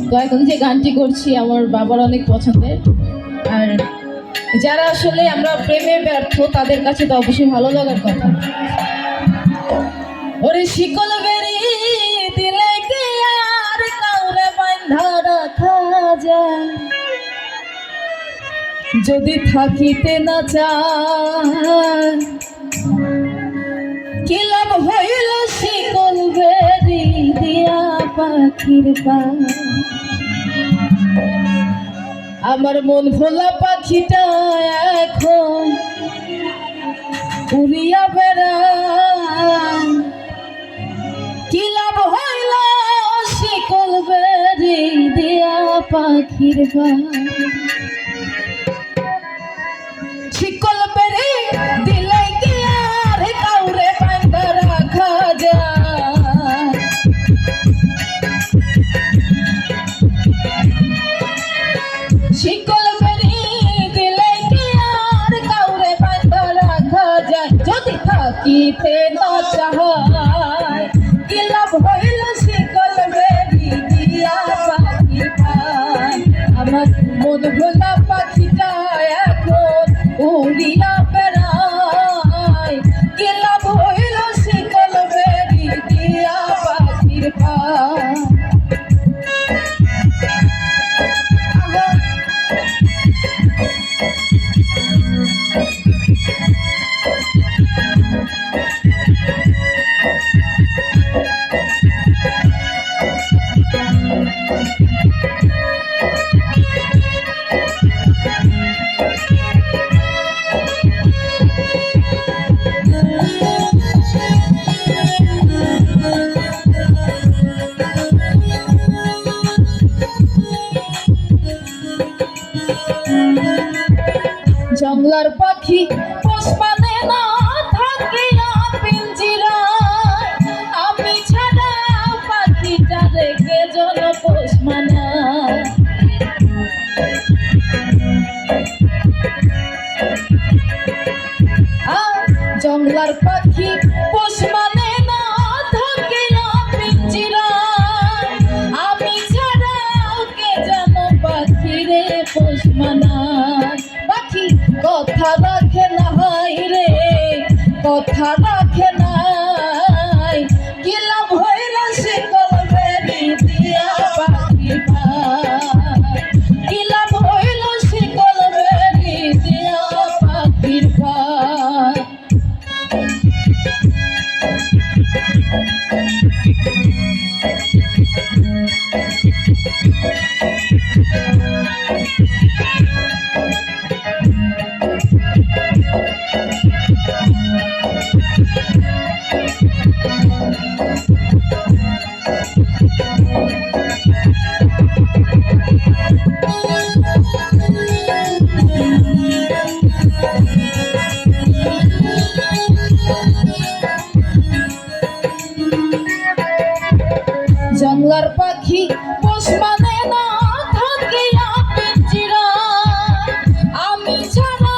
তো এখন যে গানটি করছি আমার বাবার অনেক পছন্দের। আর যারা আসলে আমরা প্রেমে ব্যর্থ তাদের কাছে তো অবশ্যই ভালো লাগার কথা। ওরে শিকল বেরি দিলে কি আর কাউরে বাঁধা রাখা যায়, যদি থাকিতে না চায় কি লাভ হইল শিকল বেরি দিয়া পাখির পা। আমার মন ভোলা পাখিটা এখন উড়িয়া বেড়ায়, কি লাভ হইল শিকল বেরি দিয়া পাখির পা। শিকল বেরি দিলে কি আর কাউরে বাঁধা রাখা যায়, শিকল বেরি দিলে কি আর কাউরে বাঁধা রাখা যায়, যদি থাকিতে না চায় কি লাভ হইল শিকল বেরি দিয়া পাখির পায়। আমার মন ভোলা পাখিটা এখন উড়িয়া বেড়ায়, কি লাভ হইল শিকল বেরি দিয়া পাখির পায়। জংলার পাখি পোষ মানে না থাকিয়া পিঞ্জিরায়, আমি ছাড়া পাখিটা রেখে জন পোষ মানায়। জংলার পাখি পোষ মানে না থাকিয়া পিঞ্জিরায়, আমি ছাড়া কে যেন পাখি রে পোষ মানায়। পাখি কথা রাখে নাই রে, কথা রাখে নাই, কি লাভ হইল শিকল বেরি দিয়া পাখির পায়, কি লাভ হইল শিকল বেরি দিয়া পাখির পায়। জংলার পাখি পোষ মানে না থাকিয়া পিঞ্জিরায়, আমি ছাড়া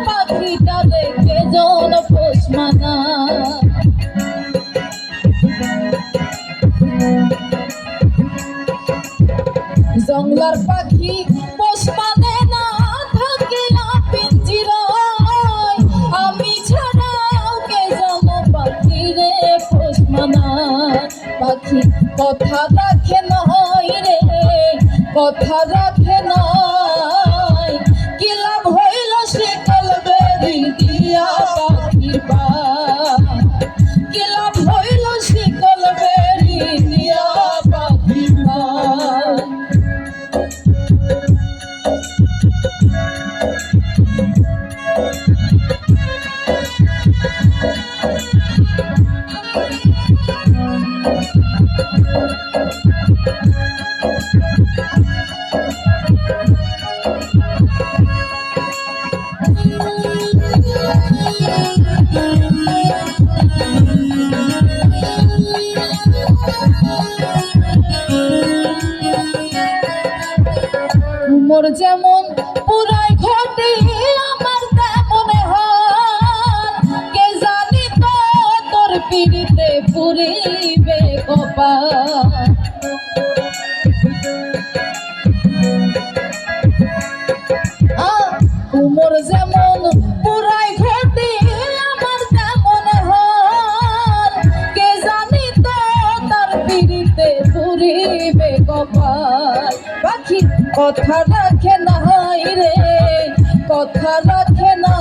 পাখিটা দেখে জন পোষ মানায়। জংলার পাখি পোষ মানে না থাকিয়া পিঞ্জিরায়, আমি ছাড়া কে জন পাখি রে পোষ মানায়। পাখি কথা রাখে নাই রে, কথা রাখে নাই, কি লাভ হইল শিকল বেরি দিয়া পাখির পায়, কি লাভ হইল শিকল বেরি দিয়া পাখির পায়। যেমন পুরাই ঘটে আমার তেমন হাল, কে জানি তো তার পিড়িতে পুরিবে কপাল। পাখি কথা রাখে না রে, কথা রাখে না